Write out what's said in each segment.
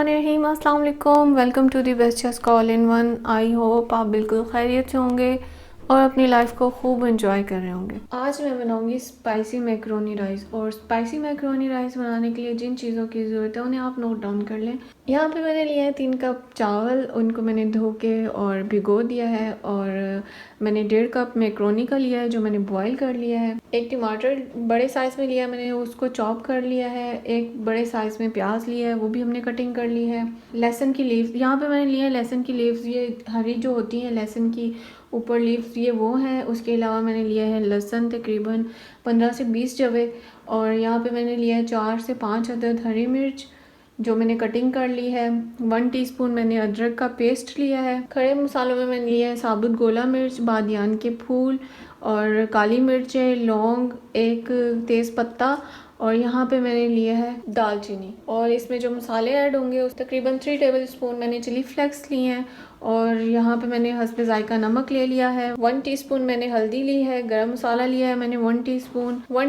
बिस्मिल्लाहिर्रहमानिर्रहीम, अस्सलाम वालेकुम। Welcome to the best chess call in one. I hope आप बिल्कुल खैरियत से होंगे और अपनी लाइफ को खूब एंजॉय कर रहे होंगे। आज मैं बनाऊंगी स्पाइसी मैकरोनी राइस। और स्पाइसी मैकरोनी राइस बनाने के लिए जिन चीज़ों की ज़रूरत है उन्हें आप नोट डाउन कर लें। यहाँ पे मैंने लिया है 3 कप चावल, उनको मैंने धो के और भिगो दिया है। और मैंने 1.5 कप मैकरोनी का लिया है जो मैंने बॉईल कर लिया है। एक टमाटर बड़े साइज़ में लिया है, मैंने उसको चॉप कर लिया है। एक बड़े साइज़ में प्याज लिया है, वो भी हमने कटिंग कर ली है। लहसुन की लीव्स यहाँ पे मैंने लिए हैं। लहसुन की लीव्स ये हरी जो होती हैं लहसुन की ऊपर लीव्स, ये वो हैं। उसके अलावा मैंने लिया है लहसुन तकरीबन 15 से 20 जवे। और यहाँ पे मैंने लिया है 4 से 5 अदद हरी मिर्च जो मैंने कटिंग कर ली है। 1 टीस्पून मैंने अदरक का पेस्ट लिया है। खड़े मसालों में मैंने लिया है साबुत गोला मिर्च, बादियान के फूल और काली मिर्चें, लौंग, एक तेज़ पत्ता और यहाँ पे मैंने लिया है दालचीनी। और इसमें जो मसाले ऐड होंगे उस तकरीबन 3 टेबल स्पून मैंने चिली फ्लेक्स लिए हैं। और यहाँ पे मैंने हस्बे जायका नमक ले लिया है। 1 टीस्पून मैंने हल्दी ली है। गरम मसाला लिया है मैंने 1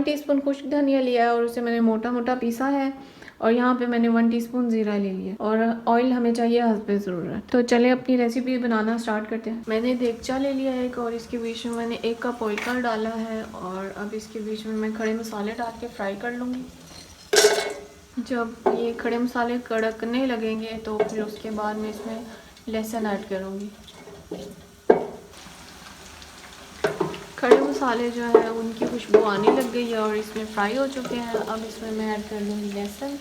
टीस्पून खुश्क धनिया लिया है और उसे मैंने मोटा मोटा पीसा है। और यहाँ पे मैंने 1 टीस्पून ज़ीरा ले लिया और ऑयल हमें चाहिए हस्बे ज़रूरत। तो चले अपनी रेसिपी बनाना स्टार्ट करते हैं। मैंने देगचा ले लिया है एक और इसके बीच में मैंने 1 कप ऑयल का डाला है। और अब इसके बीच में मैं खड़े मसाले डाल के फ्राई कर लूँगी। जब ये खड़े मसाले कड़कने लगेंगे तो फिर उसके बाद मैं इसमें लहसुन ऐड करूँगी। खड़े मसाले जो है उनकी खुशबू आने लग गई है और इसमें फ्राई हो चुके हैं। अब इसमें मैं ऐड कर लूँगी लहसुन।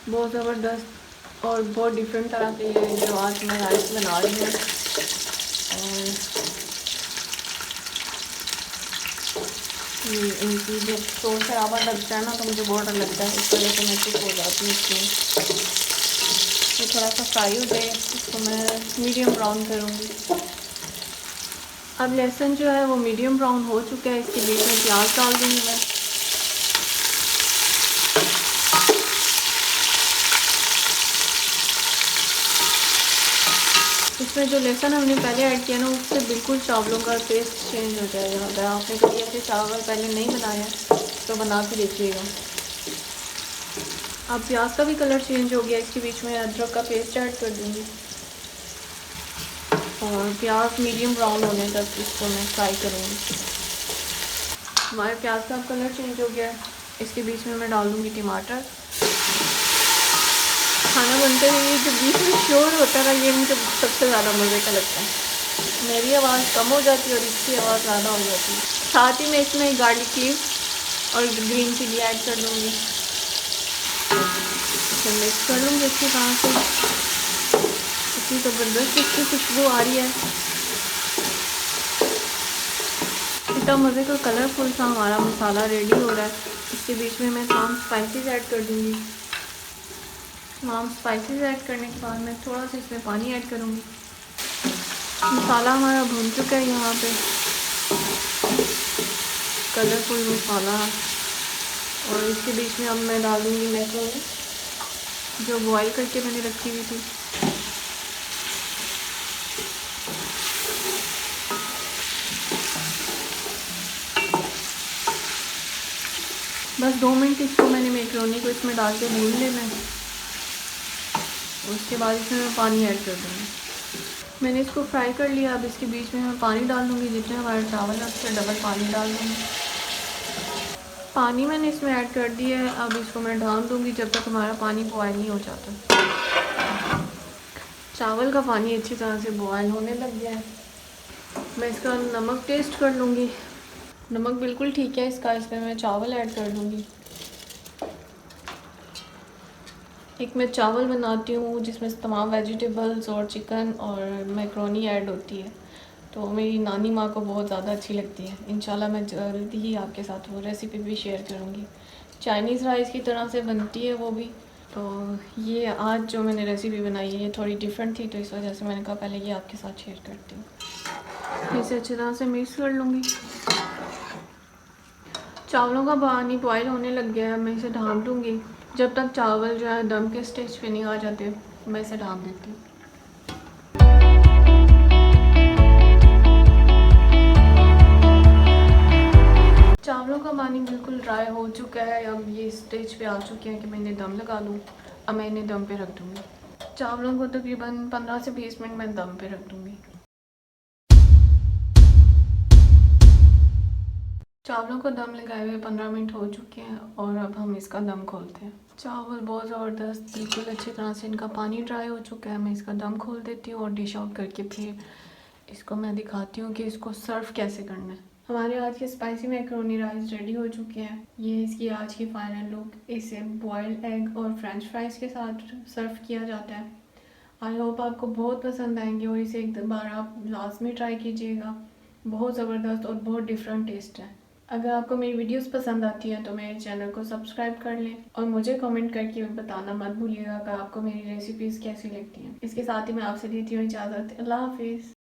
बहुत ज़बरदस्त और बहुत डिफरेंट तरह के जो आज मैं राइस बना रही हूँ। और ये इनकी जब शोर शराबा लगता है ना तो मुझे बहुत डर लगता है, इस वजह से मैं चुप हो जाती हूँ। इसमें ये थोड़ा सा फ्राई हो जाए इसको मैं मीडियम ब्राउन करूँगी। अब लहसुन जो है वो मीडियम ब्राउन हो चुका है। इसके बीच में प्याज डाल दूँगी मैं। इसमें जो लहसुन हमने पहले ऐड किया ना उससे बिल्कुल चावलों का टेस्ट चेंज हो जाएगा। अगर आपने कभी ऐसे चावल पहले नहीं बनाया तो बना के देखिएगा। अब प्याज का भी कलर चेंज हो गया। इसके बीच में अदरक का पेस्ट ऐड कर दूँगी और प्याज मीडियम ब्राउन होने तक इसको मैं फ्राई करूँगी। हमारे प्याज का कलर चेंज हो गया है। इसके बीच में मैं डाल दूँगी टमाटर। खाना बनते हुए जो बीच में शोर होता है ना ये मुझे सबसे ज़्यादा मज़े का लगता है। मेरी आवाज़ कम हो जाती है और इसकी आवाज़ ज़्यादा हो जाती है। साथ ही मैं इसमें गार्लिक लीव और ग्रीन चिली ऐड कर दूँगी। इसे मिक्स कर लूँगी अच्छी तरह से। इतनी ज़बरदस्त इसकी खुशबू आ रही है। इतना मज़े का कलरफुल सा हमारा मसाला रेडी हो रहा है। इसके बीच में मैं तमाम स्पाइसेस ऐड कर दूँगी। तमाम स्पाइसेस ऐड करने के बाद मैं थोड़ा सा इसमें पानी ऐड करूँगी। मसाला हमारा भून चुका है यहाँ पे, कलरफुल मसाला। और इसके बीच में अब मैं डाल दूँगी मैकरोनी जो बॉईल करके मैंने रखी हुई थी। बस 2 मिनट इसको मैंने मैकरोनी को इसमें डाल के भून लेना है। उसके बाद इसमें मैं पानी ऐड कर दूँगी। मैंने इसको फ्राई कर लिया। अब इसके बीच में मैं पानी डाल दूँगी। जितने हमारे चावल है उससे डबल पानी डाल दूँगी। पानी मैंने इसमें ऐड कर दिया है। अब इसको मैं ढाँप दूँगी जब तक हमारा पानी बॉयल नहीं हो जाता। चावल का पानी अच्छी तरह से बॉयल होने लग गया है। मैं इसका नमक टेस्ट कर लूँगी। नमक बिल्कुल ठीक है इसका। इसमें मैं चावल ऐड कर दूँगी। एक मैं चावल बनाती हूँ जिसमें तमाम वेजिटेबल्स और चिकन और मैकरोनी ऐड होती है, तो मेरी नानी माँ को बहुत ज़्यादा अच्छी लगती है। इंशाल्लाह मैं जल्दी ही आपके साथ वो रेसिपी भी शेयर करूँगी। चाइनीज़ राइस की तरह से बनती है वो भी। तो ये आज जो मैंने रेसिपी बनाई है ये थोड़ी डिफरेंट थी, तो इस वजह से मैंने कहा पहले ये आपके साथ शेयर करती हूँ। इसे अच्छी तरह से मिक्स कर लूँगी। चावलों का पानी बॉयल होने लग गया है। मैं इसे ढाँप दूँगी जब तक चावल जो है दम के स्टेज पे नहीं आ जाते। मैं इसे ढाँप देती हूँ। चावलों का पानी बिल्कुल ड्राई हो चुका है। अब ये स्टेज पे आ चुके हैं कि मैं इन्हें दम लगा दूँ। अब मैं इन्हें दम पे रख दूँगी। चावलों को तकरीबन 15 से 20 मिनट मैं दम पे रख दूँगी। चावलों को दम लगाए हुए 15 मिनट हो चुके हैं और अब हम इसका दम खोलते हैं। चावल बहुत ज़बरदस्त बिल्कुल अच्छी तरह से इनका पानी ड्राई हो चुका है। मैं इसका दम खोल देती हूँ और डिश आउट करके फिर इसको मैं दिखाती हूँ कि इसको सर्व कैसे करना है। हमारे आज के स्पाइसी मैक्रोनी राइस रेडी हो चुके हैं। ये इसकी आज की फाइनल लुक। इसे बॉइल्ड एग और फ्रेंच फ्राइज़ के साथ सर्व किया जाता है। आई होप आपको बहुत पसंद आएंगे और इसे एक बार आप लाजमी ट्राई कीजिएगा। बहुत ज़बरदस्त और बहुत डिफरेंट टेस्ट है। अगर आपको मेरी वीडियोस पसंद आती हैं तो मेरे चैनल को सब्सक्राइब कर लें और मुझे कमेंट करके बताना मत भूलिएगा कि आपको मेरी रेसिपीज़ कैसी लगती हैं। इसके साथ ही मैं आपसे लेती हूँ इजाज़त। अल्लाह हाफिज़।